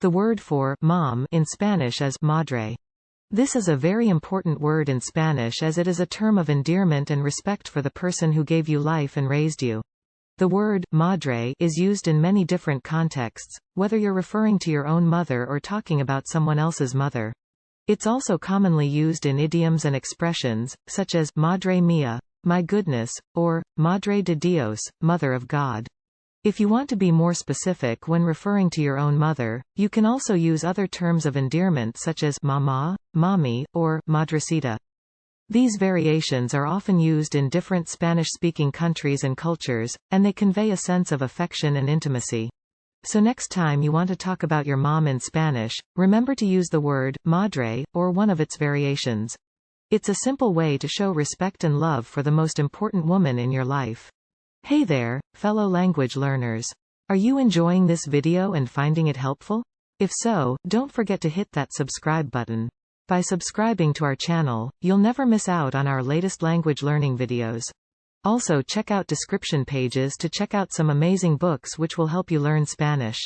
The word for mom in Spanish is madre. This is a very important word in Spanish as it is a term of endearment and respect for the person who gave you life and raised you. The word madre is used in many different contexts, whether you're referring to your own mother or talking about someone else's mother. It's also commonly used in idioms and expressions, such as madre mía, my goodness, or madre de Dios, mother of God. If you want to be more specific when referring to your own mother, you can also use other terms of endearment such as mamá, mami, or madrecita. These variations are often used in different Spanish-speaking countries and cultures, and they convey a sense of affection and intimacy. So next time you want to talk about your mom in Spanish, remember to use the word madre, or one of its variations. It's a simple way to show respect and love for the most important woman in your life. Hey there, fellow language learners. Are you enjoying this video and finding it helpful? If so, don't forget to hit that subscribe button. By subscribing to our channel, you'll never miss out on our latest language learning videos. Also check out description pages to check out some amazing books which will help you learn Spanish.